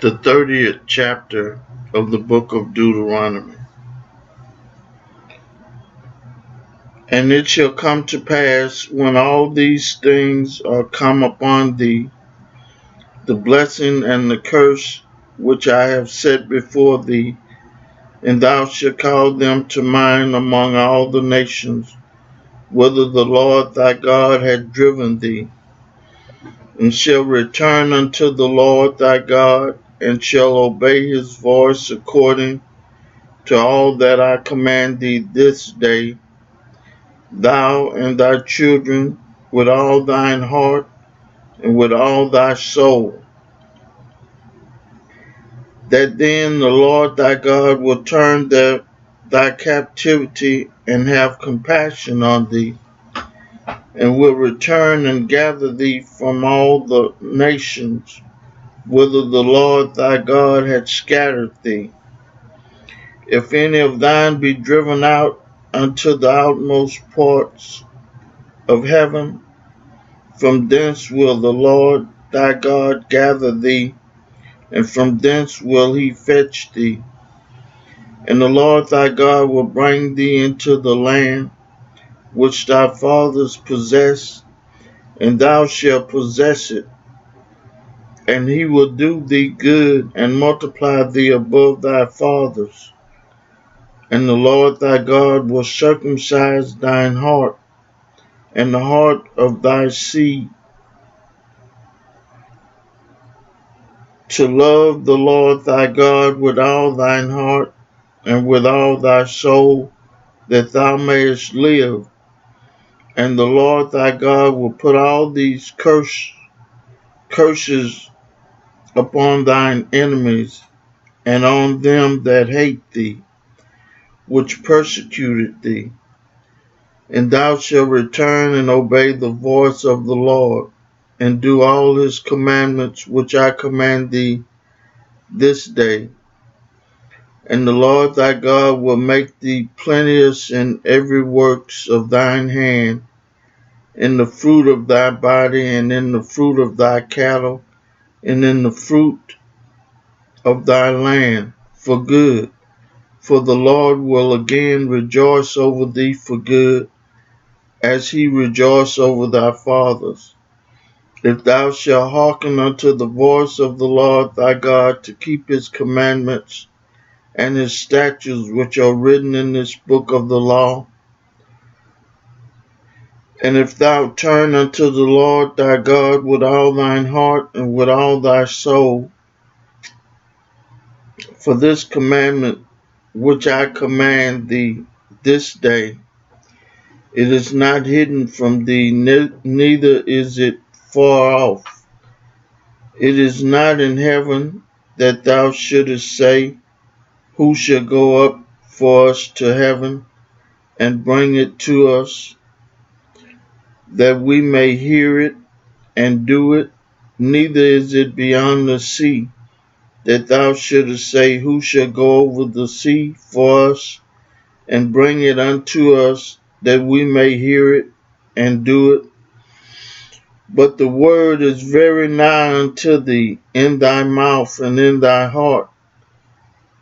the 30th chapter of the book of Deuteronomy. And it shall come to pass, when all these things are come upon thee, the blessing and the curse which I have set before thee, and thou shalt call them to mind among all the nations, whither the Lord thy God hath driven thee, and shall return unto the Lord thy God, and shall obey his voice according to all that I command thee this day, thou and thy children with all thine heart and with all thy soul, that then the Lord thy God will turn thy captivity and have compassion on thee, and will return and gather thee from all the nations whither the Lord thy God hath scattered thee. If any of thine be driven out unto the outmost parts of heaven, from thence will the Lord thy God gather thee, and from thence will he fetch thee. And the Lord thy God will bring thee into the land which thy fathers possessed, and thou shalt possess it. And he will do thee good, and multiply thee above thy fathers. And the Lord thy God will circumcise thine heart, and the heart of thy seed, to love the Lord thy God with all thine heart and with all thy soul, that thou mayest live. And the Lord thy God will put all these curses upon thine enemies, and on them that hate thee, which persecuted thee. And thou shalt return and obey the voice of the Lord, and do all his commandments which I command thee this day. And the Lord thy God will make thee plenteous in every works of thine hand, in the fruit of thy body, and in the fruit of thy cattle, and in the fruit of thy land, for good. For the Lord will again rejoice over thee for good, as he rejoiced over thy fathers. If thou shalt hearken unto the voice of the Lord thy God, to keep his commandments and his statutes which are written in this book of the law, and if thou turn unto the Lord thy God with all thine heart and with all thy soul, for this commandment which I command thee this day, it is not hidden from thee, neither is it far off. It is not in heaven, that thou shouldest say, who shall go up for us to heaven and bring it to us, that we may hear it and do it? Neither is it beyond the sea, that thou shouldest say, who shall go over the sea for us and bring it unto us, that we may hear it and do it? But the word is very nigh unto thee, in thy mouth and in thy heart,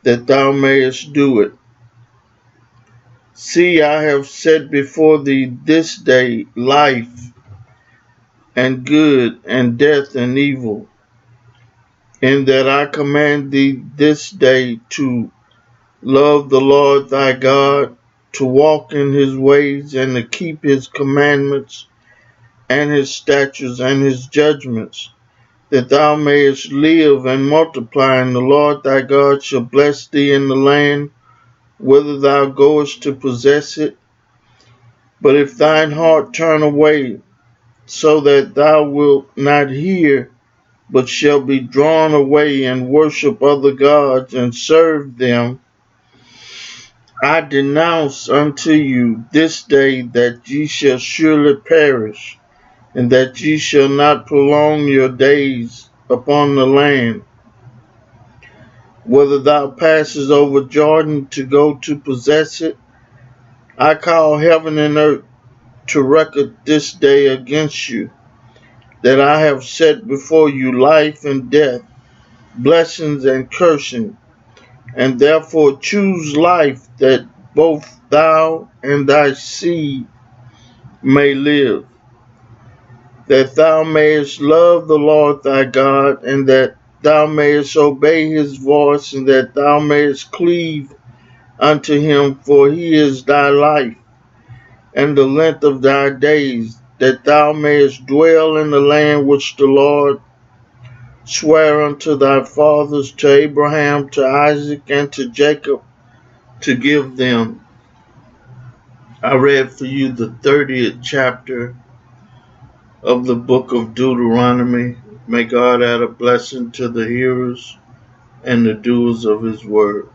that thou mayest do it. See, I have set before thee this day life and good, and death and evil, in that I command thee this day to love the Lord thy God, to walk in his ways, and to keep his commandments and his statutes and his judgments, that thou mayest live and multiply, and the Lord thy God shall bless thee in the land whither thou goest to possess it. But if thine heart turn away, so that thou wilt not hear, but shall be drawn away and worship other gods and serve them, I denounce unto you this day that ye shall surely perish, and that ye shall not prolong your days upon the land, whether thou passes over Jordan to go to possess it. I call heaven and earth to record this day against you, that I have set before you life and death, blessings and cursing, and therefore choose life, that both thou and thy seed may live, that thou mayest love the Lord thy God, and that thou mayest obey his voice, and that thou mayest cleave unto him, for he is thy life, and the length of thy days, that thou mayest dwell in the land which the Lord sware unto thy fathers, to Abraham, to Isaac, and to Jacob, to give them. I read for you the 30th chapter of the book of Deuteronomy. May God add a blessing to the hearers and the doers of his word.